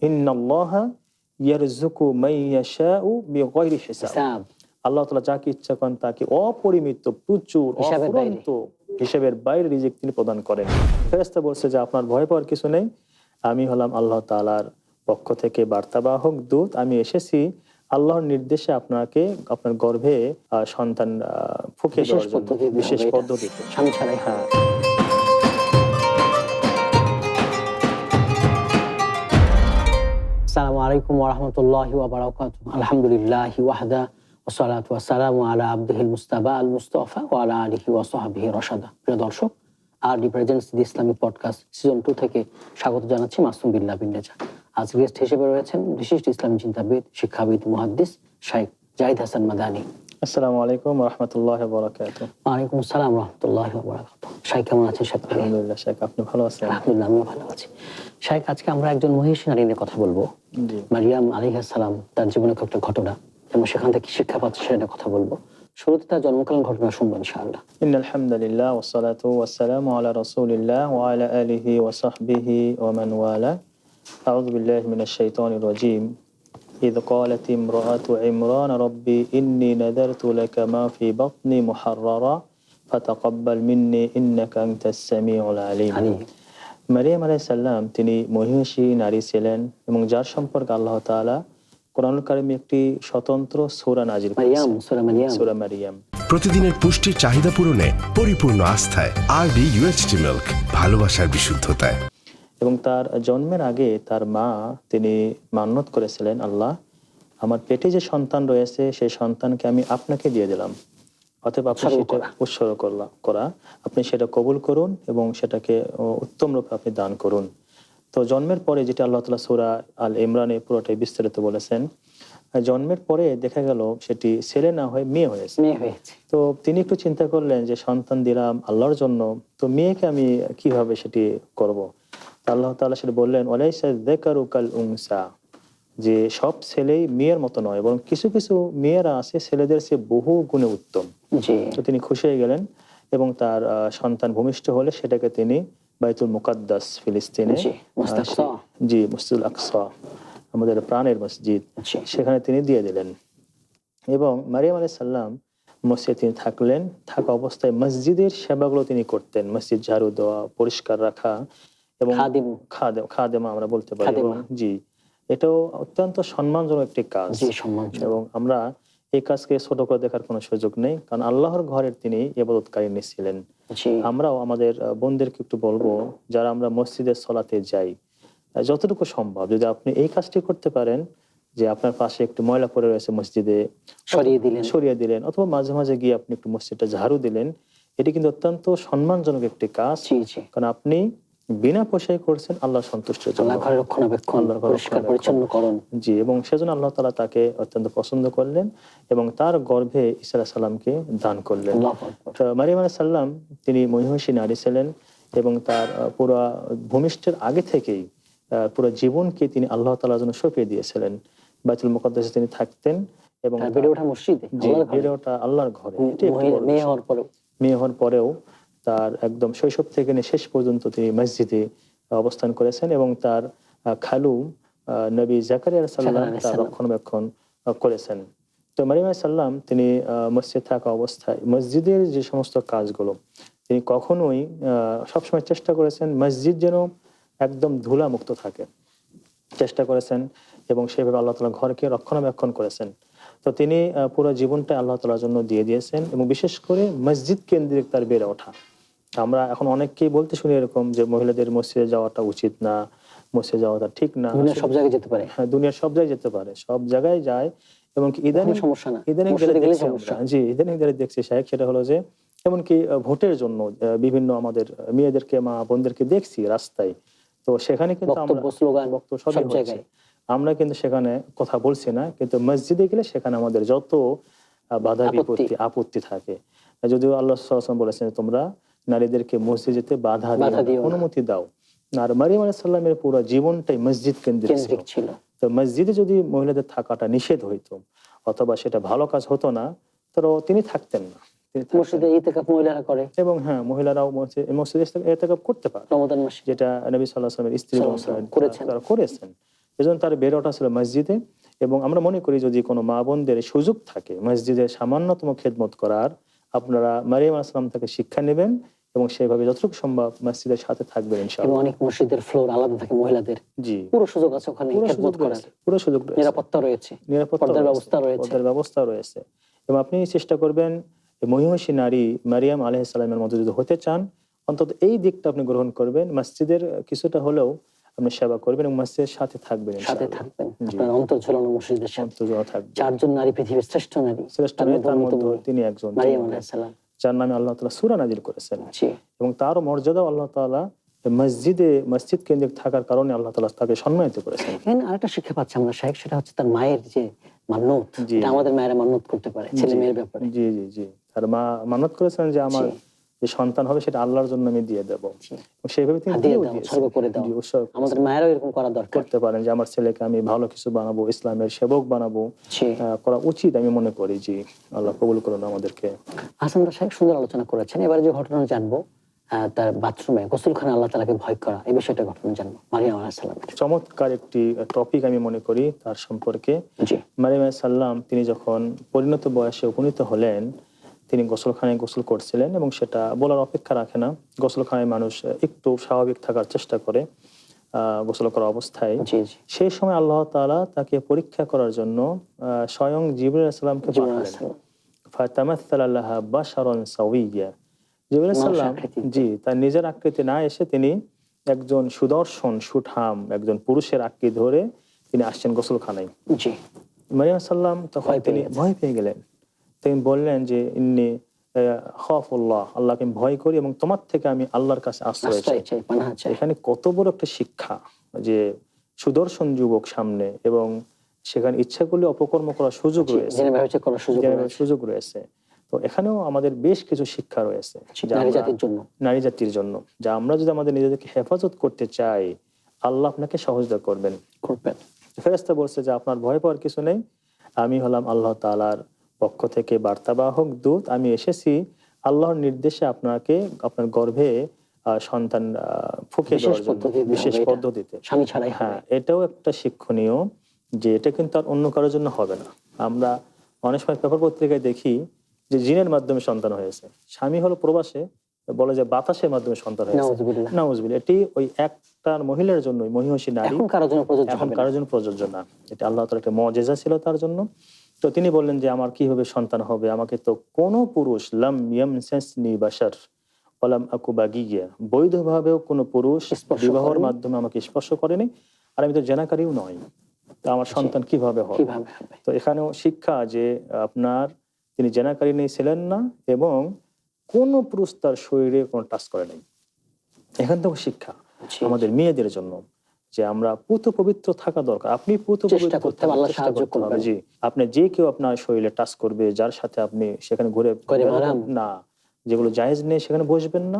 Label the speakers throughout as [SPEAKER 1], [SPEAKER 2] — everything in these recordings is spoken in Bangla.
[SPEAKER 1] ইন্নাল্লাহা ইয়ারযুকু মান ইয়াশাউ বিগাইরি হিসাব। আল্লাহ তাআলা যাকে ইচ্ছা করেন তাকে অপরিমিত, প্রচুর, অফুরন্ত হিসাবের বাইরে রিজিক তিনি প্রদান করেন। ফেরেশতা বলছে যে আপনার ভয় পাওয়ার কিছু নেই, আমি হলাম আল্লাহ তাআলার পক্ষ থেকে বার্তাবাহক দূত, আমি এসেছি আল্লাহর নির্দেশে আপনাকে আপনার গর্ভে সন্তান ফুঁকে দেওয়ার জন্য, বিশেষ পদ্ধতিতে। হ্যাঁ।
[SPEAKER 2] আসসালামু আলাইকুম ওয়া রাহমাতুল্লাহি ওয়া বারাকাতুহু। আলহামদুলিল্লাহি ওয়াহদা ওয়াসসালাতু ওয়াসসালামু আলা আবদিহিল মুস্তাবা আল মুস্তাফা ওয়া আলা আলিহি ওয়া সাহবিহি রাশাদা। প্রিয় দর্শক, আর রিপ্রেজেন্টস দি ইসলামিক পডকাস্ট সিজন 2 থেকে স্বাগত জানাচ্ছি মাসুম বিল্লাহ বিন রেজা। আজ গেস্ট হিসেবে রয়েছেন বিশিষ্ট ইসলামী চিন্তাবিদ, শিক্ষাবিদ, মুহাদ্দিস শাইখ জাহিদ হাসান মাদানী।
[SPEAKER 1] আসসালামু আলাইকুম ওয়া রাহমাতুল্লাহি ওয়া বারাকাতুহু।
[SPEAKER 2] ওয়া আলাইকুম আসসালাম ওয়া রাহমাতুল্লাহি ওয়া বারাকাতুহু। শাইখ কেমন আছেন?
[SPEAKER 1] আলহামদুলিল্লাহ শাইখ, আপনি ভালো আছেন?
[SPEAKER 2] আলহামদুলিল্লাহ, আমিও ভালো আছি। শাইখ, আজকে আমরা একজন মহিষী নারী নিয়ে কথা বলবো। মারিয়াম আলাইহিস সালাম, তার জীবনের একটা ঘটনা এবং সেখান থেকে শিক্ষা পাচ্ছে সেটা কথা বলবো। শুরুতে তার জন্মকালীন ঘটনা শুনবো ইনশাআল্লাহ।
[SPEAKER 1] ইন্নাল হামদুলিল্লাহ ওয়াস সালাতু ওয়াস সালামু আলা রাসূলিল্লাহ ওয়া আলা আলিহি ওয়া সাহবিহি ওয়া মান ওয়ালা। আউযু বিল্লাহি মিনাশ শাইতানির রাজীম। إذ قالت امرأة عمران ربي إني نذرت لك ما في بطني محررا فتقبل مني إنك أنت السميع العليم. মারিয়াম আলাইহিস সালাম তিনি মহিষী নারী ছিলেন এবং যার সম্পর্কে আল্লাহ তাআলা কোরআনুল কারীমে একটি স্বতন্ত্র সূরা নাযিল করেছেন, সূরা মারিয়াম।
[SPEAKER 3] প্রতিদিনের পুষ্টির চাহিদা পূরণে পরিপূর্ণ আস্থায় আরবি ইউএইচটি মিল্ক, ভালোবাসার বিশুদ্ধতায়।
[SPEAKER 1] এবং তার জন্মের আগে তার মা তিনি মান্যত করেছিলেন, আল্লাহ আমার পেটে যে সন্তান রয়েছে সেই সন্তানকে আমি আপনাকে দিয়ে দিলাম, অতএব আপনি সেটা উৎসর্গ করা, আপনি সেটা কবুল করুন এবং সেটাকে উত্তম রূপে আপনি দান করুন। তো জন্মের পরে, যেটা আল্লাহ তাআলা সূরা আল ইমরানে পুরোটাই বিস্তারিত বলেছেন, জন্মের পরে দেখা গেল সেটি ছেলে না হয়ে মেয়ে হয়েছে। তো তিনি একটু চিন্তা করলেন যে সন্তান দিলাম আল্লাহর জন্য, তো মেয়েকে আমি কিভাবে সেটি করব। আল্লাহ তাআলা সেটা বললেন, ওয়ালাইসা যাকারু কাল উনসা, যে সব ছেলেই মেয়ের মতো নয়, বরং কিছু কিছু মেয়েরা আছে ছেলেদের চেয়ে বহু গুণে উত্তম। তো তিনি খুশি হয়ে গেলেন এবং তার সন্তান ভূমিষ্ঠ হলে সেটাকে তিনি বাইতুল মুকাদ্দাস, ফিলিস্তিনে, মসজিদুল আকসা, আমাদের প্রাণের মসজিদ, সেখানে তিনি দিয়ে দিলেন। এবং মারিয়াম আলাইহিস সালাম মসজিদে তিনি থাকলেন, থাকা অবস্থায় মসজিদের সেবাগুলো তিনি করতেন, মসজিদ ঝাড়ু দেওয়া, পরিষ্কার রাখা এবং খাদেমা আমরা বলতে পারি। এটাও অত্যন্ত সম্মানজনক একটি কাজ এবং আমরা এই কাজকে ছোট করে দেখার কোনো সুযোগ নেই, কারণ আল্লাহর ঘরের তিনি ইবাদতকারিনী ছিলেন। আমরাও আমাদের বোনদেরকে একটু বলবো, যারা আমরা মসজিদের সলাতে যাই, যতটুকু সম্ভব যদি আপনি এই কাজটি করতে পারেন, যে আপনার পাশে একটু ময়লা পড়ে রয়েছে মসজিদে সরিয়ে দিলেন, অথবা মাঝে মাঝে গিয়ে আপনি একটু মসজিদটা ঝাড়ু দিলেন, এটি কিন্তু অত্যন্ত সম্মানজনক একটি কাজ, কারণ আপনি বিনা পয়সায় করছেন আল্লাহ সন্তুষ্টির জন্য। এবং সেজন্য আল্লাহ তাআলা তাকে অত্যন্ত পছন্দ করলেন এবং তার গর্ভে ঈসা আলাইহিস সালামকে দান করলেন। মারিয়াম আলাইহিস সালাম তিনি মহিষী নারী ছিলেন এবং তার পুরো ভূমিষ্ঠের আগে থেকেই পুরো জীবনকে তিনি আল্লাহ তাআলার জন্য সঁপে দিয়েছিলেন। বাইতুল মুকাদ্দাসে তিনি থাকতেন এবং বেড়ে ওঠা আল্লাহর ঘরে। মেয়ে হওয়ার পরেও তার একদম শৈশব থেকে শেষ পর্যন্ত তিনি মসজিদে অবস্থান করেছেন এবং তার খালু নবী জাকারিয়া আলাইহিস সালাম তার রক্ষণাবেক্ষণ করেছেন। তো মারিয়াম আলাইহিস সালাম তিনি মসজিদে থাকা অবস্থায় মসজিদের যে সমস্ত কাজগুলো তিনি কখনোই সবসময় চেষ্টা করেছেন মসজিদ যেন একদম ধুলা মুক্ত থাকে, চেষ্টা করেছেন এবং সেভাবে আল্লাহ তাআলা ঘরকে রক্ষণাবেক্ষণ করেছেন। তো তিনি পুরো জীবনটা আল্লাহ তাআলার জন্য দিয়ে দিয়েছেন এবং বিশেষ করে মসজিদ কেন্দ্রিক তার বেড়ে ওঠা। আমরা এখন অনেককেই বলতে শুনি এরকম যে মহিলাদের মসজিদে যাওয়াটা উচিত না, মসজিদে যাওয়াটা ঠিক না।
[SPEAKER 2] সব জায়গায় যেতে পারে,
[SPEAKER 1] হ্যাঁ, দুনিয়ার সব জায়গায় যেতে পারে, সব জায়গায় যায়। এবং ইদানিং দেখছি শাইখ, সেটা হলো যে এমনকি ভোটের জন্য বিভিন্ন আমাদের মেয়েদেরকে, মা বোনদেরকে দেখছি রাস্তায়, তো সেখানে কিন্তু আমরা আমরা কিন্তু সেখানে কথা বলছি না, কিন্তু মসজিদে গেলে সেখানে আমাদের যত বাধা বিপত্তি আপত্তি থাকে। যদিও আল্লাহ সাল্লাল্লাহু আলাইহি ওয়াসাল্লাম বলেছেন তোমরা নারীদেরকে মসজিদে যেতে বাধা দিও, অনুমতি দাও। আর মারিয়াম আলাইহিস সালামের পুরো জীবনটাই মসজিদ কেন্দ্রিক ছিল। তো মসজিদে যদি মহিলাদের থাকাটা নিষেধ হইতো অথবা সেটা ভালো কাজ হতো না, তো তিনি থাকতেন না।
[SPEAKER 2] মসজিদে ইতিকাফ মহিলারা করে
[SPEAKER 1] এবং হ্যাঁ, মহিলারাও মসজিদে ইতিকাফ করতে পারে, যেটা নবী সাল্লাল্লাহু আলাইহি ওয়াসাল্লামের স্ত্রী তারা করেছেন। এজন্য তার বেড়ে ওঠা ছিল মসজিদে। এবং আমরা মনে করি যদি কোনো মা বোনদের সুযোগ থাকে মসজিদে সামান্যতম খেদমত করার, আপনারা মারিয়াম আলাইহিস সালাম থেকে শিক্ষা নেবেন এবং সেভাবে যতটুকু সম্ভব মসজিদের সাথে থাকবেন
[SPEAKER 2] এবং
[SPEAKER 1] ইনশাআল্লাহ।
[SPEAKER 2] অনেক মসজিদের ফ্লোর আলাদা থাকে মহিলাদের,
[SPEAKER 1] জি,
[SPEAKER 2] পুরো সুযোগ আছে ওখানে
[SPEAKER 1] পুরো
[SPEAKER 2] খেদমত
[SPEAKER 1] সুযোগ
[SPEAKER 2] করার,
[SPEAKER 1] রয়েছে, পুরো সুযোগ রয়েছে,
[SPEAKER 2] নিরাপত্তা রয়েছে,
[SPEAKER 1] নিরাপত্তা
[SPEAKER 2] পর্দার
[SPEAKER 1] রয়েছে,
[SPEAKER 2] ব্যবস্থা রয়েছে।
[SPEAKER 1] পর্দার ব্যবস্থা রয়েছে। এবং আপনি চেষ্টা করবেন মহিষী নারী মারিয়াম আলাইহিস সালামের মতো যদি হতে চান, অন্তত এই দিকটা আপনি গ্রহণ করবেন, মসজিদের কিছুটা হলেও আপনি সেবা করবেন এবং মসজিদের সাথে থাকবেন
[SPEAKER 2] সাথে
[SPEAKER 1] ইনশাআল্লাহ।
[SPEAKER 2] থাকবেন,
[SPEAKER 1] জি,
[SPEAKER 2] আপনার অন্তর ঝোলানো মসজিদের সাথে।
[SPEAKER 1] অন্তর্জোড়া থাকবে।
[SPEAKER 2] 4 জন নারী পৃথিবীর শ্রেষ্ঠ নারী,
[SPEAKER 1] শ্রেষ্ঠ
[SPEAKER 2] তার
[SPEAKER 1] নয়,
[SPEAKER 2] মধ্যে
[SPEAKER 1] তার মধ্যে
[SPEAKER 2] অন্যতম
[SPEAKER 1] তিনি একজন,
[SPEAKER 2] মারিয়াম আলাইহিস সালাম।
[SPEAKER 1] যার নামে আল্লাহ তাআলা সূরা নাজিল করেছেন।
[SPEAKER 2] জি,
[SPEAKER 1] এবং তার মর্যাদাও আল্লাহ তাআলা মসজিদ কেন্দ্রিক থাকার কারণে আল্লাহ তাআলা তাকে সম্মানিত করেছেন।
[SPEAKER 2] এখানে আরেকটা শিক্ষা পাচ্ছি আমরা শাইখ, সেটা হচ্ছে তার মায়ের যে মান্নত,
[SPEAKER 1] জি,
[SPEAKER 2] এটা আমাদের মায়েরা মান্নত করতে পারে ছেলে
[SPEAKER 1] জি,
[SPEAKER 2] মেয়ের ব্যাপারে।
[SPEAKER 1] জি জি জি তার মা মানত করেছেন যে আমার
[SPEAKER 2] জি।
[SPEAKER 1] যে সন্তান হবে সেটা আল্লাহর জন্য আমি দিয়ে দেব।
[SPEAKER 2] জি।
[SPEAKER 1] এবং সেইভাবে তিনি
[SPEAKER 2] হাদিয়া
[SPEAKER 1] দিয়েও
[SPEAKER 2] দাও,
[SPEAKER 1] দিয়েছেন।
[SPEAKER 2] উৎসর্গ করে দাও।
[SPEAKER 1] জি, উৎসর্গ করেছেন।
[SPEAKER 2] আমাদের মায়েরাও এরকম করা দরকার।
[SPEAKER 1] করতে পারেন যে আমার ছেলেকে আমি ভালো কিছু বানাবো, ইসলামের সেবক বানাবো,
[SPEAKER 2] জি।
[SPEAKER 1] করা উচিত আমি মনে করি। জি, আল্লাহ কবুল করুন আমাদেরকে।
[SPEAKER 2] হাসান শাইখ সুন্দর আলোচনা করেছেন। এবারে যে ঘটনা জানবো, তার বাথরুমে গোসলখানে আল্লাহ তাআলাকে ভয় করা, এই বিষয়টা ঘটনা জানবো মারিয়াম আলাইহিস সালামের।
[SPEAKER 1] চমৎকার একটি টপিক আমি মনে করি তার সম্পর্কে।
[SPEAKER 2] জি,
[SPEAKER 1] মারিয়াম আলাইহিস সালাম তিনি যখন পরিণত বয়সে উপনীত হলেন, তিনি গোসলখানায় গোসল করছিলেন এবং সেটা বলার অপেক্ষা রাখে না। গোসলখানায় মানুষ একটু স্বাভাবিক থাকার চেষ্টা করে গোসল করা অবস্থায়।
[SPEAKER 2] জি, জি।
[SPEAKER 1] সেই সময় আল্লাহ তাআলা তাকে পরীক্ষা করার জন্য স্বয়ং জিবরিল আলাইহিস সালামকে
[SPEAKER 2] জিবরিল
[SPEAKER 1] পাঠালেন।
[SPEAKER 2] আলাইহিস সালাম।
[SPEAKER 1] ফাতামাসসালা লাহা বাশারান সাওয়িয়্যা। জিবরিল আলাইহিস
[SPEAKER 2] মানুষ
[SPEAKER 1] সালাম
[SPEAKER 2] আকৃতিতে।
[SPEAKER 1] জি তার নিজের আকৃতি না এসে তিনি একজন সুদর্শন সুঠাম একজন পুরুষের আকৃতি ধরে তিনি আসছেন গোসলখানায়।
[SPEAKER 2] জি,
[SPEAKER 1] মারিয়াম সাল্লাম তখন
[SPEAKER 2] ভয় পেয়ে
[SPEAKER 1] তিনি
[SPEAKER 2] গেছেন।
[SPEAKER 1] ভয় পেয়ে গেলেন। তিনি বললেন যে ইন্নী খাফুল্লাহ, আল্লাহকে আমি ভয় করি এবং তোমার থেকে আমি আল্লাহর কাছে আশ্রয় চাই।
[SPEAKER 2] আশ্রয় চাই, পানাহ চাই।
[SPEAKER 1] এখানে কত বড় একটা শিক্ষা যে সুদর্শন যুবক সামনে এবং সেখানে ইচ্ছা করলে অপকর্ম করার সুযোগ রয়েছে,
[SPEAKER 2] জেনে ব্যবচার করার সুযোগ
[SPEAKER 1] জেনে
[SPEAKER 2] রয়েছে।
[SPEAKER 1] সুযোগ রয়েছে। তো এখানেও আমাদের বেশ কিছু শিক্ষা রয়েছে যা
[SPEAKER 2] নারী
[SPEAKER 1] আমরা-
[SPEAKER 2] জাতির জন্য।
[SPEAKER 1] নারী জাতির জন্য, যা আমরা যদি আমাদের নিজেদেরকে হেফাজত করতে চাই আল্লাহ আপনাকে সহযোগিতা করবেন।
[SPEAKER 2] করবেন।
[SPEAKER 1] ফেরেশতা বলছে যে আপনার ভয় পাওয়ার কিছু নেই, আমি হলাম আল্লাহ তাআলার পক্ষ থেকে বার্তাবাহক দূত, আমি এসেছি আল্লাহর নির্দেশে আপনাকে আপনার গর্ভে সন্তান ফুঁকে
[SPEAKER 2] বিশেষ
[SPEAKER 1] দেওয়ার জন্য,
[SPEAKER 2] পদ্ধতিতে
[SPEAKER 1] বিশেষ
[SPEAKER 2] হবে এটা।
[SPEAKER 1] পদ্ধতিতে।
[SPEAKER 2] স্বামী ছাড়াই হবে।
[SPEAKER 1] হ্যাঁ, এটাও একটা শিক্ষণীয় যে এটা কিন্তু আর অন্য কারোর জন্য হবে না। আমরা অনেক সময় পেপার পত্রিকায় দেখি যে জিনের মাধ্যমে সন্তান হয়েছে, স্বামী হলো প্রবাসে, বলে যে বাতাসের মাধ্যমে সন্তান হয়েছে।
[SPEAKER 2] নাউজুবিল্লাহ।
[SPEAKER 1] নাউজুবিল্লাহ। এটি ওই একটার মহিলার জন্য, মহিষী নারী,
[SPEAKER 2] এখন কারোর জন্য প্রযোজ্য
[SPEAKER 1] এখন
[SPEAKER 2] হবে না।
[SPEAKER 1] কারোর জন্য প্রযোজ্য না। এটা আল্লাহ তাআলার একটা মুজিজা ছিল তার জন্য। তো তিনি বললেন যে আমার কিভাবে সন্তান হবে, আমাকে তো কোনো পুরুষ লাম ইয়ামসাসনি বাশার ওয়ালাম আকু বাগিয়া, বৈধভাবেও কোনো পুরুষ
[SPEAKER 2] স্পর্শ
[SPEAKER 1] বিবাহের
[SPEAKER 2] করেনি।
[SPEAKER 1] মাধ্যমে আমাকে স্পর্শ করেনি, আর আমি তো জেনাকারীও নই, তো আমার সন্তান কিভাবে হবে?
[SPEAKER 2] কিভাবে হবে?
[SPEAKER 1] তো এখানেও শিক্ষা যে আপনার তিনি জেনাকারী নেই ছিলেন না এবং কোনো পুরুষ তার শরীরে কোনো টাচ করে নাই। এখান থেকে শিক্ষা
[SPEAKER 2] জি,
[SPEAKER 1] আমাদের মেয়েদের জন্য যে আমরা পুত পবিত্র থাকা দরকার। আপনি পুত
[SPEAKER 2] চেষ্টা
[SPEAKER 1] পবিত্র
[SPEAKER 2] করতে হবে, আল্লাহ
[SPEAKER 1] চেষ্টা
[SPEAKER 2] সাহায্য
[SPEAKER 1] করতে হবে।
[SPEAKER 2] করবেন।
[SPEAKER 1] জি, আপনি যে কেউ আপনার শরীরে টাচ করবে, যার সাথে আপনি সেখানে ঘুরে
[SPEAKER 2] করে
[SPEAKER 1] বেড়াবেন
[SPEAKER 2] মারাম।
[SPEAKER 1] না, যেগুলো জায়েজ নেই সেখানে বসবেন না,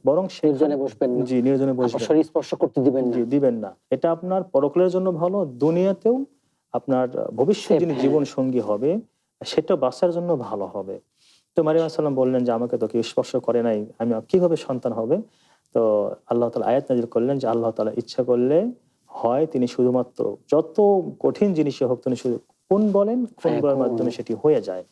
[SPEAKER 1] বরং
[SPEAKER 2] নির্জনে বসবেন না।
[SPEAKER 1] জি নির্জনে
[SPEAKER 2] আপনার
[SPEAKER 1] বসবেন,
[SPEAKER 2] শরীর স্পর্শ করতে দিবেন না।
[SPEAKER 1] জি দিবেন না। এটা আপনার পরকালের জন্য ভালো, দুনিয়াতেও আপনার ভবিষ্যৎ যিনি
[SPEAKER 2] হ্যাঁ।
[SPEAKER 1] জীবন সঙ্গী হবে সেটা বাচ্চার জন্য ভালো হবে। তো মারিয়াম আলাইহিস সালাম বললেন যে আমাকে তো কেউ স্পর্শ করে নাই, আমি কিভাবে সন্তান হবে? তো আল্লাহ তাআলা আয়াত নাযিল করলেন যে আল্লাহ তাআলা ইচ্ছা করলে হয় তিনি শুধুমাত্র যত কঠিন জিনিসই হোক তিনি শুধু কোন বলেন, কোন বলার মাধ্যমে সেটি হয়ে যায়।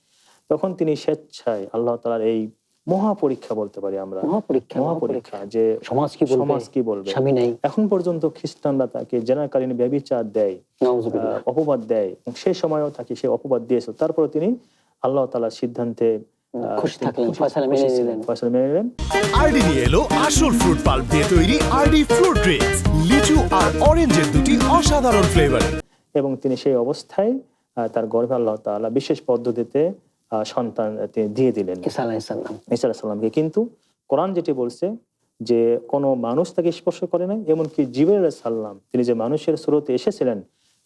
[SPEAKER 1] তখন তিনি স্বেচ্ছায় আল্লাহ তাআলার এই মহা পরীক্ষা বলতে পারি আমরা,
[SPEAKER 2] মহাপরীক্ষা,
[SPEAKER 1] মহাপরীক্ষা যে
[SPEAKER 2] সমাজ কি বলবে?
[SPEAKER 1] সমাজ কি বলবে?
[SPEAKER 2] স্বামী নাই।
[SPEAKER 1] এখন পর্যন্ত খ্রিস্টানরা তাকে জেনাকালীন ব্যভিচার দেয়,
[SPEAKER 2] নাউজুবিল্লাহ।
[SPEAKER 1] অপবাদ দেয়, এবং সেই সময়ও তাকে সে অপবাদ দিয়েছিল। তারপরে তিনি আল্লাহ তাআলার সিদ্ধান্তে
[SPEAKER 2] খুশি থাকলেন, ফয়সালা মেনে নিলেন।
[SPEAKER 1] ফয়সালা মেনে নিলেন।
[SPEAKER 3] আরডি নিয়ে এলো আসল ফ্রুট পাল্প দিয়ে তৈরি আরডি ফ্রুট ড্রিঙ্কস, লিচু আর অরেঞ্জের দুটি অসাধারণ ফ্লেভার।
[SPEAKER 1] এবং তিনি সেই অবস্থায় তার গর্ভে আল্লাহ তাআলা বিশেষ পদ্ধতিতে সন্তান তিনি দিয়ে দিলেন
[SPEAKER 2] ঈসা আলাইহিস সালাম।
[SPEAKER 1] ঈসা আলাইহিস সালামকে। কিন্তু কোরআন যেটি বলছে যে কোনো মানুষ তাকে স্পর্শ করে নাই, এমনকি জিবরাইল আলাইহিস সালাম তিনি যে মানুষের সুরতে এসেছিলেন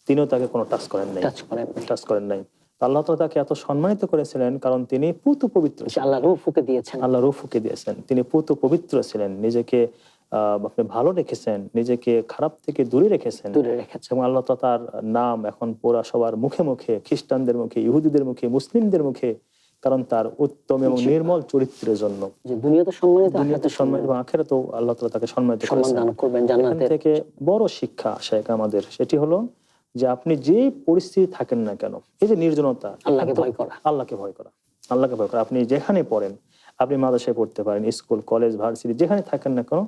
[SPEAKER 1] তিনিও তাকে কোনো টাচ করেন নাই,
[SPEAKER 2] টাচ করেন নাই।
[SPEAKER 1] টাচ করেন নাই। তো আল্লাহ তাআলা তাকে এত সম্মানিত করেছিলেন কারণ তিনি পুত পবিত্র ছিলেন।
[SPEAKER 2] আল্লাহ রূহ ফুঁকে দিয়েছেন।
[SPEAKER 1] আল্লাহ রূহ ফুঁকে দিয়েছেন, তিনি পুত পবিত্র ছিলেন, নিজেকে আপনি ভালো রেখেছেন, নিজেকে খারাপ থেকে দূরে রেখেছেন।
[SPEAKER 2] দূরে রেখেছেন।
[SPEAKER 1] এবং আল্লাহ তাআলা তার নাম এখন পুরা সবার মুখে মুখে, খ্রিস্টানদের মুখে, ইহুদিদের মুখে, মুসলিমদের মুখে, কারণ তার উত্তম এবং নির্মল চরিত্রের জন্য।
[SPEAKER 2] যে দুনিয়াতে সম্মানিত,
[SPEAKER 1] দুনিয়াতে সম্মান এবং আখিরাতেও আল্লাহ তাআলা তাকে সম্মানিত
[SPEAKER 2] সম্মান
[SPEAKER 1] করেছেন।
[SPEAKER 2] দান করবেন
[SPEAKER 1] এখান
[SPEAKER 2] জান্নাতে।
[SPEAKER 1] থেকে বড় শিক্ষা শেখ আমাদের, সেটি হলো যে আপনি যে পরিস্থিতি থাকেন না কেন, এই যে নির্জনতা,
[SPEAKER 2] আল্লাহকে ভয় করা।
[SPEAKER 1] আল্লাহকে ভয় করা, আল্লাহকে ভয় করা। আপনি যেখানে পড়েন, আপনি মাদ্রাসায় পড়তে পারেন, স্কুল, কলেজ, ভার্সিটি, যেখানে থাকেন না কেন,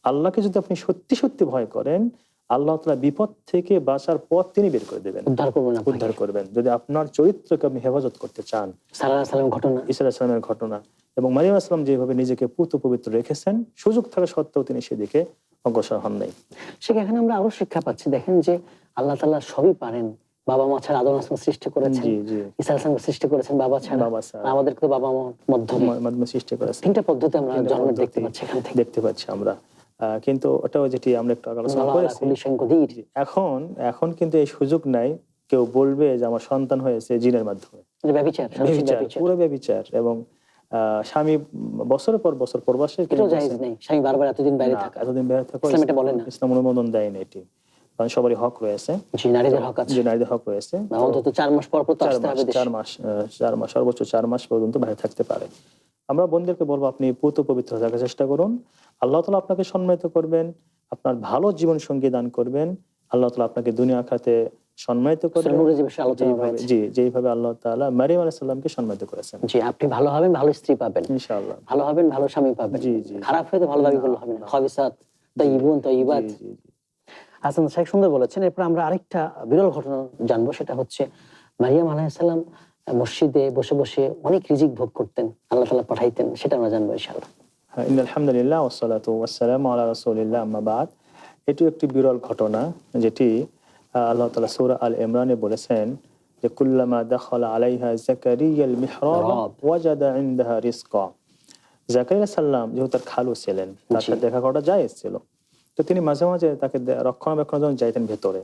[SPEAKER 1] আল্লাহকে যদি আপনি সত্যি সত্যি ভয় করেন, আল্লাহ তাআলা বিপদ থেকে বাঁচার পথ তিনি বের করে দেবেন,
[SPEAKER 2] উদ্ধার করবেন আপনাকে।
[SPEAKER 1] উদ্ধার করবেন। যদি আপনার চরিত্রকে আপনি হেফাজত করতে চান,
[SPEAKER 2] সাল্লাল্লাহু আলাইহি ওয়াসাল্লাম ঘটনা,
[SPEAKER 1] ঈসা আলাইহিস সালামের ঘটনা এবং মারিয়াম আলাইহিস সালাম যেভাবে নিজেকে পুত পবিত্র রেখেছেন, সুযোগ থাকা সত্ত্বেও তিনি সেদিকে অগ্রসর হন নাই।
[SPEAKER 2] সেখানে এখানে আমরা আরো শিক্ষা পাচ্ছি। দেখেন যে আল্লাহ তাআলা সবই পারেন। বাবা মা ছাড়া আদম আসলাম সৃষ্টি করেছেন,
[SPEAKER 1] জি জি,
[SPEAKER 2] ঈসা আলাইহিস সালাম সৃষ্টি করেছেন বাবা ছাড়া,
[SPEAKER 1] বাবা ছাড়া।
[SPEAKER 2] আমাদেরকে তো বাবা মার
[SPEAKER 1] মাধ্যমে সৃষ্টি করেছেন।
[SPEAKER 2] তিনটা পদ্ধতি আমরা
[SPEAKER 1] তিনটা
[SPEAKER 2] জন্মের দেখতে
[SPEAKER 1] পদ্ধতি
[SPEAKER 2] পাচ্ছি এখান থেকে।
[SPEAKER 1] দেখতে পাচ্ছি আমরা। কিন্তু ওটাও যেটি আমরা একটু আগে আলোচনা
[SPEAKER 2] আল্লাহ আলা
[SPEAKER 1] করেছি,
[SPEAKER 2] কুল্লি শাইইন কদির।
[SPEAKER 1] এখন কিন্তু এই সুযোগ নাই কেউ বলবে যে আমার সন্তান হয়েছে জিনের মাধ্যমে।
[SPEAKER 2] যে ব্যভিচার, সারাংশিক
[SPEAKER 1] ব্যভিচার,
[SPEAKER 2] ব্যভিচার।
[SPEAKER 1] পুরো ব্যভিচার। এবং স্বামী বছরের পর বছর প্রবাসে,
[SPEAKER 2] এটাও জায়েজ নেই, স্বামী বারবার এতদিন বাইরে
[SPEAKER 1] না,
[SPEAKER 2] থাকা।
[SPEAKER 1] এতদিন বের থাকা
[SPEAKER 2] ইসলাম এটা বলে না।
[SPEAKER 1] ইসলাম অনুমোদন দেয়নি এটি, কারণ সবারই হক রয়েছে,
[SPEAKER 2] জি, নারীদের হক আছে।
[SPEAKER 1] যে নারীদের হক রয়েছে।
[SPEAKER 2] বা অন্তত 4 মাস পর পর তো আসতে হবে দেশে।
[SPEAKER 1] 4 মাস সর্বোচ্চ 4 মাস পর্যন্ত বাইরে থাকতে পারে। আমরা বোনদেরকে বলবো, আপনি পুত পবিত্র থাকার চেষ্টা করুন, আল্লাহ তাআলা আপনাকে সম্মানিত করবেন, আপনার ভালো জীবন সঙ্গী দান করবেন, আল্লাহ তাআলা আপনাকে দুনিয়া আখিরাতে সম্মানিত করবেন।
[SPEAKER 2] সূরা নূরে যে বিষয়ে আলোচনা হয়েছে।
[SPEAKER 1] জি, যেইভাবে আল্লাহ তাআলা মারিয়াম আলাইহিস সালামকে সম্মানিত করেছেন।
[SPEAKER 2] জি, আপনি ভালো হবেন, ভালো স্ত্রী পাবেন,
[SPEAKER 1] ইনশাআল্লাহ।
[SPEAKER 2] ভালো হবেন, ভালো স্বামী পাবেন।
[SPEAKER 1] জি, জি।
[SPEAKER 2] খারাপ হয়ে তো ভালো দাবি করলে হবে না। খাবিসাত তাইয়িবুন তাইয়িবাত।
[SPEAKER 1] জি, জি, জি।
[SPEAKER 2] হাসান শেখ সুন্দর বলেছেন। এরপর আমরা আরেকটা বিরল ঘটনা জানবো, সেটা হচ্ছে মারিয়াম আলাইহিস সালাম মসজিদে বসে বসে অনেক রিজিক ভোগ করতেন, আল্লাহ তাআলা পাঠাইতেন, সেটা আমরা জানবো ইনশাআল্লাহ।
[SPEAKER 1] ইন্নাল হামদুলিল্লাহ ওয়াসসালাতু ওয়াসসালামু আলা রাসূলিল্লাহ, আম্মা বাদ। এটি একটি বিরল ঘটনা, যেটি আল্লাহ তাআলা সূরা আল ইমরানে বলেছেন যে কুল্লামা দাখালা আলাইহা যাকারিয়াল মিহরাব ওয়াজাদা ইনদাহা রিজকা। যাকারিয়া সাল্লাম যেহেতু তার খালু ছিলেন, তার সাথে দেখা করাটা জায়েজ ছিল, তো তিনি মাঝে মাঝে তাকে রক্ষণাবেক্ষণের জন্য যাইতেন ভেতরে।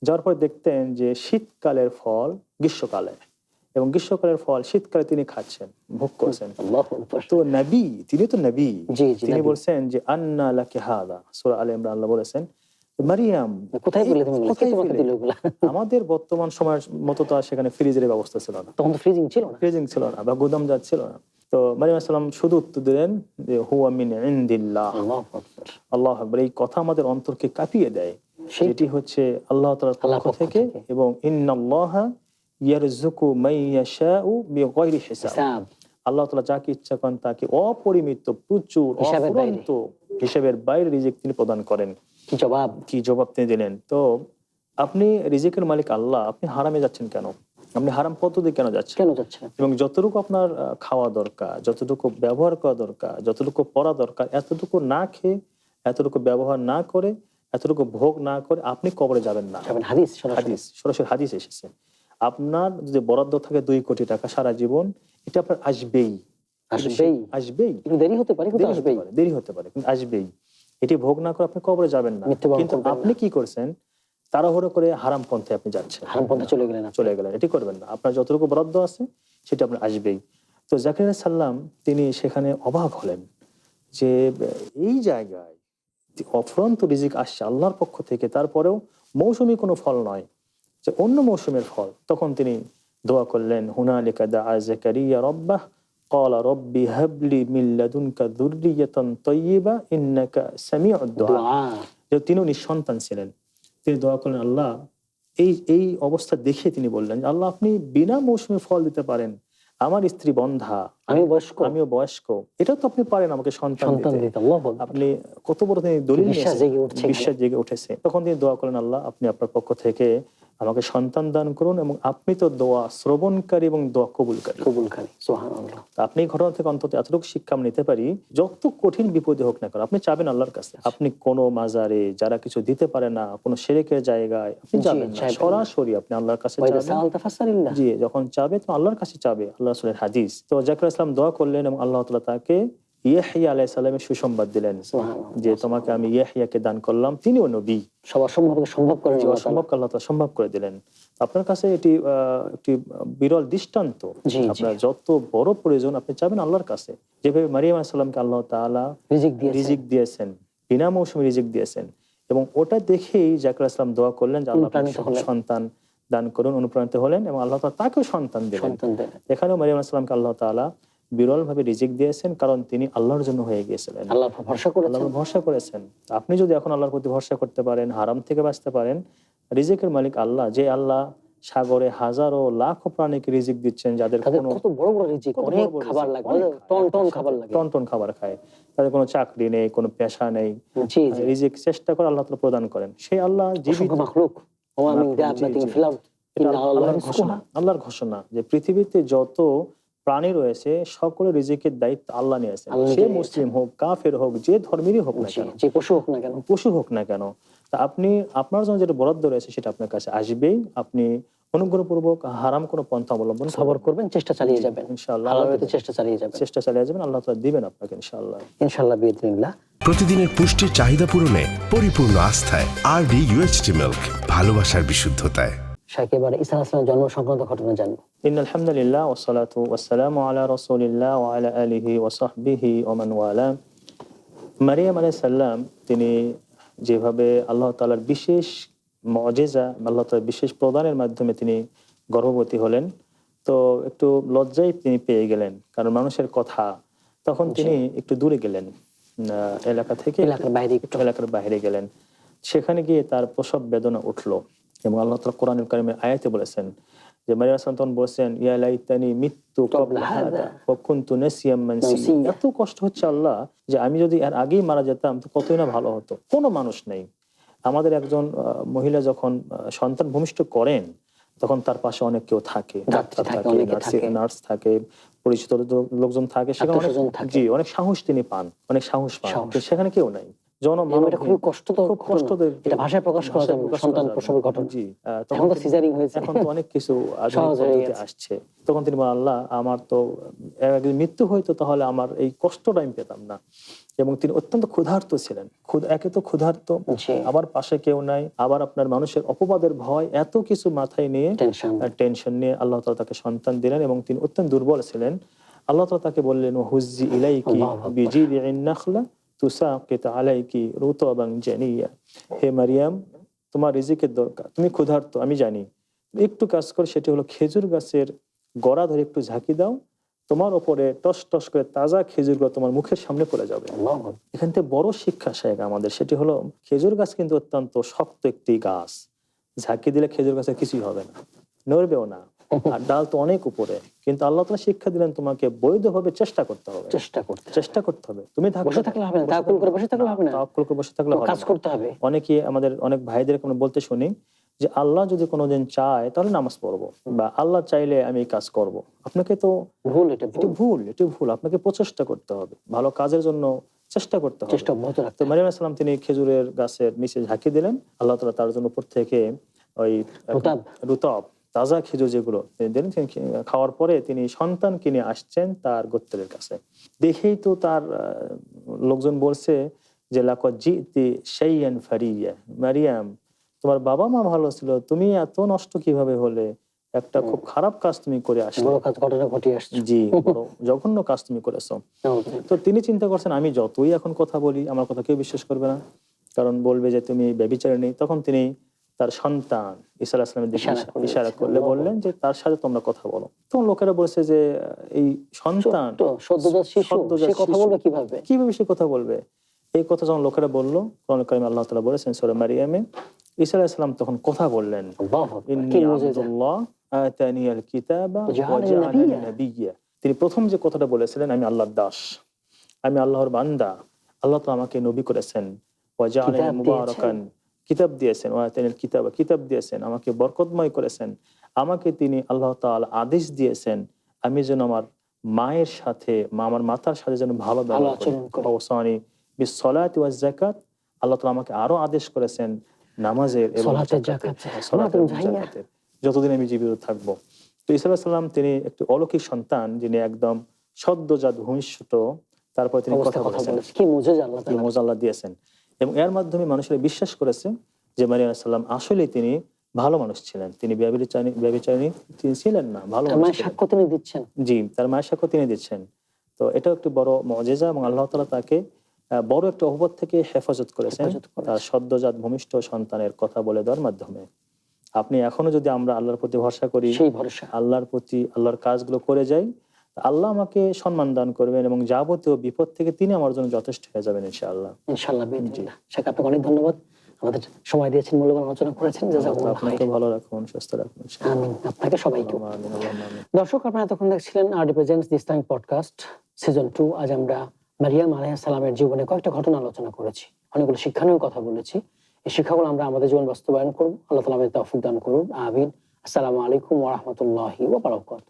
[SPEAKER 1] যাওয়ার পর দেখতেন যে শীতকালের ফল গ্রীষ্মকালে, এবং গ্রীষ্মকালের ফল শীতকালে তিনি খাচ্ছেন, ভোগ করছেন।
[SPEAKER 2] আল্লাহু আকবার।
[SPEAKER 1] তো নবী, তিনি তো নবী,
[SPEAKER 2] জি, জি,
[SPEAKER 1] তিনি
[SPEAKER 2] নবী।
[SPEAKER 1] বলছেন যে আন্না লাকি হাদা। সূরা আলে ইমরান আল্লাহ বলেছেন, মারিয়াম
[SPEAKER 2] কোথায় পেলে তুমি এগুলো? কে
[SPEAKER 1] কোথায়
[SPEAKER 2] তোমাকে
[SPEAKER 1] পেলে?
[SPEAKER 2] দিল এগুলা?
[SPEAKER 1] আমাদের বর্তমান সময়ের মতো তো আর সেখানে ফ্রিজের ব্যবস্থা ছিল না,
[SPEAKER 2] তখন তো ফ্রিজিং ছিল না।
[SPEAKER 1] ফ্রিজিং ছিল না, বা গুদামজাত ছিল না। তো মারিয়াম আলাইহিস সালাম শুধু উত্তর দিলেন যে হুয়া মিন ইনদিল্লাহ।
[SPEAKER 2] আল্লাহু আকবার।
[SPEAKER 1] আল্লাহু আকবার। এই কথা আমাদের অন্তরকে কাঁপিয়ে দেয়।
[SPEAKER 2] সেই
[SPEAKER 1] এটি হচ্ছে আল্লাহ তাআলার
[SPEAKER 2] আল্লাহর
[SPEAKER 1] পক্ষ থেকে, এবং ইন্নাল্লাহা ইয়ারযুকু মান ইয়াশাউ বিগাইরি হিসাব।
[SPEAKER 2] হিসাব।
[SPEAKER 1] আল্লাহ তাআলা যাকে ইচ্ছা করেন তাকে অপরিমিত, প্রচুর,
[SPEAKER 2] হিসাবের বাইরে।
[SPEAKER 1] অফুরন্ত, হিসাবের বাইরে রিজিক তিনি প্রদান করেন।
[SPEAKER 2] কি জবাব!
[SPEAKER 1] কি জবাব তিনি দিলেন! তো আপনি রিজিকের মালিক আল্লাহ, আপনি হারামে যাচ্ছেন কেন? আপনি হারাম পদ্ধতি কেন যাচ্ছেন?
[SPEAKER 2] কেন যাচ্ছে না?
[SPEAKER 1] এবং যতটুকু আপনার খাওয়া দরকার, যতটুকু ব্যবহার করা দরকার, যতটুকু পড়া দরকার, এতটুকু না খেয়ে, এতটুকু ব্যবহার না করে, এতটুকু ভোগ না করে আপনি কবরে যাবেন না।
[SPEAKER 2] যাবেন হাদিস সরাসরি।
[SPEAKER 1] হাদিস, সরাসরি হাদিস এসেছে। আপনার যদি বরাদ্দ থাকে 2 কোটি টাকা সারা জীবন, এটা আপনার আসবেই,
[SPEAKER 2] আসবেই।
[SPEAKER 1] আসবেই।
[SPEAKER 2] একটু দেরি হতে পারে, কিন্তু
[SPEAKER 1] দেরি হতে
[SPEAKER 2] আসবেই।
[SPEAKER 1] পারে, দেরি হতে পারে, কিন্তু আসবেই। এটি ভোগ না করে আপনি কবরে যাবেন না।
[SPEAKER 2] মৃত্যুবরণ
[SPEAKER 1] কিন্তু
[SPEAKER 2] করবেন
[SPEAKER 1] আপনি
[SPEAKER 2] না।
[SPEAKER 1] কি করছেন? তাড়াহুড়ো করে হারাম পন্থে আপনি যাচ্ছেন,
[SPEAKER 2] হারাম পন্থা চলে গেলেন আপনি।
[SPEAKER 1] চলে গেলেন। এটি করবেন না। আপনার যতটুকু বরাদ্দ আছে সেটা আপনার আসবেই। তো যাকারিয়া সাল্লাম তিনি সেখানে অবাক হলেন যে এই জায়গায় অফুরন্ত রিজিক আসছে আল্লাহর পক্ষ থেকে, তারপরেও মৌসুমী কোনো ফল নয়, যে অন্য মৌসুমের ফল। তখন তিনি দোয়া করলেন, হুনালিকা দাআ যাকারিয়া রাব্বাহ ক্বালা রব্বি হাবলি মিন লাদুনকা যুররিয়াতান তাইয়্যিবা ইন্নাকা সামিউদ দুআ।
[SPEAKER 2] দোয়া।
[SPEAKER 1] যে তিনিও নিঃসন্তান ছিলেন, তিনি দোয়া করলেন, আল্লাহ এই অবস্থা দেখে তিনি বললেন, আল্লাহ আপনি বিনা মৌসুমে ফল দিতে পারেন, আমার স্ত্রী বন্ধা,
[SPEAKER 2] আমি বয়স্ক,
[SPEAKER 1] আমিও বয়স্ক, এটা তো আপনি পারেন আমাকে সন্তান
[SPEAKER 2] সন্তান
[SPEAKER 1] দিতে।
[SPEAKER 2] দিতে। আল্লাহু আকবার।
[SPEAKER 1] আপনি কত বড় তিনি দলিল
[SPEAKER 2] বিশ্বাস
[SPEAKER 1] নিয়েছেন,
[SPEAKER 2] জেগে উঠছে এখানে।
[SPEAKER 1] বিশ্বাস জেগে উঠেছে। তখন তিনি দোয়া করলেন, আল্লাহ আপনি আপনার পক্ষ থেকে আমাকে সন্তান দান করুন, এবং আপনি তো দোয়া শ্রবণকারী এবং দোয়া কবুলকারী।
[SPEAKER 2] কবুলকারী। সুবহানাল্লাহ।
[SPEAKER 1] তা আপনি এই ঘটনা থেকে অন্তত এতটুকু শিক্ষা আমরা নিতে পারি, যত কঠিন বিপদে হোক না কেন আপনি চাবেন আল্লাহর কাছে। আপনি কোনো মাজারে যারা কিছু দিতে পারে না, কোনো শিরকের জায়গায় আপনি
[SPEAKER 2] জি,
[SPEAKER 1] যাবেন না,
[SPEAKER 2] চাইবেন না।
[SPEAKER 1] সরাসরি আপনি আল্লাহর কাছে
[SPEAKER 2] ওয়াইদা
[SPEAKER 1] যাবেন।
[SPEAKER 2] সাআলতা ফাসআলিল্লাহ।
[SPEAKER 1] জি, যখন চাবে তো আল্লাহর কাছে চাবে, আল্লাহ রাসূলের হাদিস। তো যাকারিয়া ইসলাম দোয়া করলেন, এবং আল্লাহ তাআলা তাকে ইয়াহইয়া আলাইহিস সালামের সুসংবাদ দিলেন
[SPEAKER 2] সুবহানাল্লাহ।
[SPEAKER 1] যে তোমাকে আমি ইয়াহইয়াকে দান করলাম, তিনিও নবী।
[SPEAKER 2] সব অসম্ভবকে সম্ভব করেন
[SPEAKER 1] যে
[SPEAKER 2] আল্লাহ তাআলা।
[SPEAKER 1] অসম্ভবকে আল্লাহ তাআলা সম্ভব করে দিলেন। আপনার কাছে এটি একটি বিরল দৃষ্টান্ত।
[SPEAKER 2] জি, জি।
[SPEAKER 1] আপনার যত বড় প্রয়োজন আপনি চাবেন আল্লাহর কাছে, যেভাবে মারিয়াম আলাইহিস সালামকে আল্লাহ তাআলা রিজিক দিয়েছেন, বিনা মৌসুমে রিজিক দিয়েছেন, এবং ওটা দেখেই যাকারিয়া ইসলাম দোয়া করলেন যে আল্লাহ
[SPEAKER 2] অনুপ্রাণিত হলেন।
[SPEAKER 1] সন্তান দান করুন, অনুপ্রাণিত হলেন, এবং আল্লাহ তাআলা তাকেও সন্তান দিলেন।
[SPEAKER 2] সন্তান দিলেন।
[SPEAKER 1] এখানেও মারিয়াম আলাইহিস সালামকে আল্লাহ তাআলা বিরল ভাবে রিজিক দিয়েছেন, কারণ তিনি আল্লাহর জন্য হয়ে গিয়েছিলেন,
[SPEAKER 2] আল্লাহ ভরসা করেছেন।
[SPEAKER 1] আল্লাহর ভরসা করেছেন। আপনি যদি এখন আল্লাহর প্রতি ভরসা করতে পারেন, হারাম থেকে বাঁচতে পারেন, রিজিকের মালিক আল্লাহ, যে আল্লাহ সাগরে হাজারো লাখো প্রাণীকে রিজিক দিচ্ছেন, যাদের
[SPEAKER 2] তাদের
[SPEAKER 1] কোনো
[SPEAKER 2] কত বড় বড় রিজিক,
[SPEAKER 1] কত
[SPEAKER 2] অনেক
[SPEAKER 1] বড় বড়
[SPEAKER 2] খাবার
[SPEAKER 1] রিজিক,
[SPEAKER 2] লাগে,
[SPEAKER 1] অনেক
[SPEAKER 2] টন টন
[SPEAKER 1] একসাথে
[SPEAKER 2] খাবার লাগে।
[SPEAKER 1] টন টন খাবার খায়, তাদের কোনো চাকরি নেই, কোনো পেশা নেই,
[SPEAKER 2] জি জি,
[SPEAKER 1] রিজিক চেষ্টা করে আল্লাহ তাআলা প্রদান করেন। সেই আল্লাহ জীবিত
[SPEAKER 2] অসংখ্য মাখলুক, ওয়া মিন
[SPEAKER 1] মাখলুক, জি
[SPEAKER 2] দাব্বাতিন
[SPEAKER 1] জি,
[SPEAKER 2] ফিল আরদ
[SPEAKER 1] এটা
[SPEAKER 2] ইল্লা আলাল্লাহি
[SPEAKER 1] আল্লাহর ঘোষণা,
[SPEAKER 2] রিজকুহা।
[SPEAKER 1] আল্লাহর ঘোষণা যে পৃথিবীতে যত প্রাণী রয়েছে সকলের রিজিকের দায়িত্ব আল্লাহ নিয়েছেন।
[SPEAKER 2] আল্লাহ
[SPEAKER 1] সে
[SPEAKER 2] নিজে নিয়েছেন।
[SPEAKER 1] মুসলিম হোক, কাফের হোক, যে ধর্মেরই হোক না
[SPEAKER 2] জি,
[SPEAKER 1] কেন,
[SPEAKER 2] যে পশু হোক না কেন,
[SPEAKER 1] পশু হোক না কেন, তা আপনি আপনার জন্য যেটা বরাদ্দ রয়েছে সেটা আপনার কাছে আসবেই। আপনি অনুগ্রহপূর্বক হারাম কোনো পন্থা অবলম্বন
[SPEAKER 2] সবর করবেন, চেষ্টা চালিয়ে
[SPEAKER 1] জি,
[SPEAKER 2] যাবেন,
[SPEAKER 1] ইনশাআল্লাহ
[SPEAKER 2] হালাল
[SPEAKER 1] আল্লাহ
[SPEAKER 2] হইতে
[SPEAKER 1] দিবেন।
[SPEAKER 2] চেষ্টা চালিয়ে যাবেন,
[SPEAKER 1] চেষ্টা চালিয়ে যাবেন, আল্লাহ তাআলা দিবেন আপনাকে ইনশাআল্লাহ।
[SPEAKER 2] ইনশাআল্লাহ বিইذনিল্লাহ।
[SPEAKER 3] প্রতিদিনের পুষ্টির চাহিদা পূরণে পরিপূর্ণ আস্থায় আরডি ইউএইচটি মিল্ক, ভালোবাসার বিশুদ্ধতায়।
[SPEAKER 2] শাইখ, এবারে ঈসা আলাইহিস সালামের জন্ম সংক্রান্ত ঘটনা জানবো।
[SPEAKER 1] ইন্নাল হামদুলিল্লাহ ওয়াসসালাতু ওয়াসসালামু আলা রাসূলিল্লাহ ওয়া আলা আলিহি ওয়া সাহবিহি ওয়া মান ওয়ালা। মারিয়াম আলাইহিস সালাম তিনি যেভাবে আল্লাহ তাআলার বিশেষ মুজিজা, আল্লাহ তাআলার বিশেষ প্রদানের মাধ্যমে তিনি গর্ভবতী হলেন, তো একটু লজ্জায় তিনি পেয়ে গেলেন, কারণ মানুষের কথা। তখন তিনি একটু দূরে গেলেন, এলাকা থেকে
[SPEAKER 2] এলাকার বাইরে একটু।
[SPEAKER 1] এলাকার বাইরে গেলেন। সেখানে গিয়ে তার প্রসব বেদনা উঠলো, এবং আল্লাহ তাআলা কোরআনুল কারীমের আয়াতে বলেছেন যে মারিয়াম আলাইহিস সালাম তখন বলেছেন, ইয়া লাইতানি মিততু ক্বাবলা হাদা ওয়া কুনতু নাসিয়াম মানসিয়া। এত কষ্ট হচ্ছে আল্লাহ যে আমি যদি এর আগেই মারা যেতাম তো কতই না ভালো হতো। কোনো মানুষ নেই। আমাদের একজন মহিলা যখন সন্তান ভূমিষ্ঠ করেন তখন তার পাশে অনেক কেউ থাকে, ডাক্তার থাকে, নার্স থাকে, পরিচিত লোকজন থাকে, সেখানে অনেক, জি, অনেক সাহস তিনি পান, অনেক সাহস পান। তো সেখানে কেউ নাই,
[SPEAKER 2] এটা খুব কষ্টদায়ক, এটা ভাষায় প্রকাশ করা যাবে না, সন্তান প্রসবের ঘটনা।
[SPEAKER 1] জি,
[SPEAKER 2] এখন তো সিজারিং হয়েছে,
[SPEAKER 1] এখন তো অনেক কিছু
[SPEAKER 2] সহজ হয়ে
[SPEAKER 1] পদ্ধতি
[SPEAKER 2] গেছে।
[SPEAKER 1] আসছে। তখন তিনি বলেন, আল্লাহ আমার তো একদিন মৃত্যু হইতো তাহলে আমার এই কষ্টটা আমি পেতাম না। এবং তিনি অত্যন্ত ক্ষুধার্ত ছিলেন, একে তো ক্ষুধার্ত,
[SPEAKER 2] জি,
[SPEAKER 1] আবার পাশে কেউ নাই, আবার আপনার মানুষের অপবাদের ভয়, এত কিছু মাথায় নিয়ে টেনশন নিয়ে আল্লাহ তাআলা তাকে সন্তান দিলেন, এবং তিনি অত্যন্ত দুর্বল ছিলেন। আল্লাহ তাআলা তাকে বললেন, হুজ্জি ইলাইকি বিজিদিন নাখলা তুসাকিত আলাইকি রুতাবান জানিয়া। হে মারিয়াম, তোমার রিজিকের দরকার, তুমি ক্ষুধার্ত আমি জানি, একটু কাজ করে, সেটি হলো খেজুর গাছের গড়া ধরে একটু ঝাঁকি দাও, তোমার ওপরে টস টস করে তাজা খেজুরগুলো তোমার মুখের সামনে পড়ে যাবে। এখান থেকে বড় শিক্ষা শেখ আমাদের, সেটি হলো খেজুর গাছ কিন্তু অত্যন্ত শক্ত একটি গাছ, ঝাঁকি দিলে খেজুর গাছের কিছুই হবে না, নড়বেও না, আর ডাল তো অনেক উপরে। কিন্তু আল্লাহ তাআলা শিক্ষা দিলেন তোমাকে বৈধভাবে চেষ্টা করতে হবে, চেষ্টা করতে হবে। তুমি
[SPEAKER 2] বসে থাকলে হবে না, তাওয়াক্কুল করে বসে থাকলে হবে না,
[SPEAKER 1] তাওয়াক্কুল করে বসে থাকলে হবে না,
[SPEAKER 2] কাজ করতে হবে।
[SPEAKER 1] অনেকে আমাদের অনেক ভাইদেরকে আমরা বলতে শুনি যে আল্লাহ যদি কোনোদিন চায় তাহলে নামাজ পড়বো, বা আল্লাহ চাইলে আমি এই কাজ করব। আপনাকে তো
[SPEAKER 2] ভুল, এটা
[SPEAKER 1] ভুল। আপনাকে প্রচেষ্টা করতে হবে, ভালো কাজের জন্য চেষ্টা করতে হবে,
[SPEAKER 2] চেষ্টা অব্যাহত রাখতে
[SPEAKER 1] তো
[SPEAKER 2] হবে।
[SPEAKER 1] মারিয়াম আলাইহিস সালাম তিনি খেজুরের গাছের নিচে ঝাঁকি দিলেন, আল্লাহ তাআলা তার জন্য উপর থেকে ওই রুতাব তাজা খেজুর যেগুলো তিনি দিলেন, তিনি খাওয়ার পরে তিনি সন্তান কিনে আসছেন তার গোত্রের কাছে। দেখেই তো তার লোকজন বলছে যে লাকাদ জিতি শাইয়ান ফারিয়া, মারিয়াম তোমার বাবা মা ভালো ছিল, তুমি এত নষ্ট কিভাবে হলে, একটা খুব খারাপ কাজ তুমি করে আসলে,
[SPEAKER 2] ঘটনা ঘটিয়ে আসছে,
[SPEAKER 1] জি, বড় জঘন্য কাজ তুমি করেছো। তো তিনি চিন্তা করছেন আমি যতই এখন কথা বলি আমার কথা কেউ বিশ্বাস করবে না, কারণ বলবে যে তুমি ব্যভিচারিণী। তখন তিনি তার সন্তান ঈসা আলাইহিস সালামের দিকে ইশারা করলে বললেন যে তার সাথে তোমরা কথা বলো। তখন লোকেরা বলছে যে এই সন্তান
[SPEAKER 2] সদ্যজাত শিশু, সে কথা বলবে কিভাবে
[SPEAKER 1] সে কথা বলবে। এই কথা যখন লোকেরা বললো, কোরআন কারীমে আল্লাহ তাআলা বলেছেন সূরা মারিয়ামে, ঈসা আলাইহিস সালাম তখন কথা বললেন, ইন্নী আব্দুল্লাহ আতানিয়াল কিতাবা ওয়া জাআলানি নাবিয়্যা। তিনি প্রথম যে কথাটা বলেছিলেন, আমি আল্লাহর দাস, আমি আল্লাহর বান্দা, আল্লাহ তো আমাকে নবী করেছেন, ওয়া জাআলানি মুবারাকান, কিতাব দিয়েছেন, ওয়া আতানিল কিতাবা, কিতাব দিয়েছেন, আমাকে বরকতময় করেছেন, আমাকে তিনি আল্লাহ তাআলা আদেশ দিয়েছেন আমি যেন আমার মায়ের সাথে, আমার মাতার সাথে যেন ভালো ব্যবহার করি, ওয়াসানি বিসসালাতি ওয়াজ যাকাত, আল্লাহ তাআলা আমাকে আরো আদেশ করেছেন নামাজের এবং যাকাতের, যতদিন আমি জীবিত থাকবো। তো ঈসা আলাইহিস সালাম তিনি একটি অলৌকিক সন্তান, যিনি একদম সদ্যজাত ভূমিষ্ঠ, তারপর তিনি কথা বলেছেন,
[SPEAKER 2] কি মুজিজা
[SPEAKER 1] আল্লাহ দিয়েছেন, এবং এর মাধ্যমে মানুষেরা বিশ্বাস করেছে যে মারিয়াম আলাইহিস সালাম আসলে তিনি ভালো মানুষ ছিলেন, তিনি ব্যভিচারিণী তিনি ছিলেন না, ভালো মানুষ ছিলেন।
[SPEAKER 2] সাক্ষ্য তিনি দিচ্ছেন,
[SPEAKER 1] জি, তার মায়ের সাক্ষ্য তিনি দিচ্ছেন। তো এটাও একটি বড় মুজিজা, এবং আল্লাহ তাআলা তাকে বড় একটা অপবাদ থেকে হেফাজত করেছেন তার সদ্যজাত ভূমিষ্ঠ সন্তানের কথা বলে দেওয়ার মাধ্যমে। আপনি এখনো যদি আমরা আল্লাহর প্রতি ভরসা করি,
[SPEAKER 2] সেই ভরসা,
[SPEAKER 1] আল্লাহর প্রতি আল্লাহর কাজগুলো করে যাই, আল্লাহ আমাকে সম্মান দান করবেন, এবং যাবতীয় বিপদ থেকে তিনি আমার জন্য যথেষ্ট হয়ে যাবেন ইনশাআল্লাহ।
[SPEAKER 2] ইনশাআল্লাহ বিইذনিল্লাহ। শেখ, আপনাকে অনেক ধন্যবাদ। আমাদের সময় দিয়েছেন, মূল্যবান আলোচনা করেছেন। জাযাকুমুল্লাহ
[SPEAKER 1] আপনাকে
[SPEAKER 2] খাইর।
[SPEAKER 1] ভালো রাখুন, সুস্থ রাখুন।
[SPEAKER 2] আমিন। আপনাকে সবাইকে।
[SPEAKER 1] আমিন, আল্লাহুম্মা আমিন।
[SPEAKER 2] দর্শক, আপনারা এতক্ষণ দেখছিলেন আর প্রেজেন্টস দি ইসলামিক পডকাস্ট সিজন 2। আজ আমরা মারিয়াম আলাইহিস সালামের জীবনে কয়েকটা ঘটনা আলোচনা করেছি, অনেকগুলো শিক্ষণীয় কথা বলেছি। এই শিক্ষাগুলো আমরা আমাদের জীবন বাস্তবায়ন করব। আল্লাহ তাআলা আমাদের তৌফিক দান করুন, আমিন। আসসালামু আলাইকুম ওয়া রাহমাতুল্লাহি ওয়া বারাকাতুহু।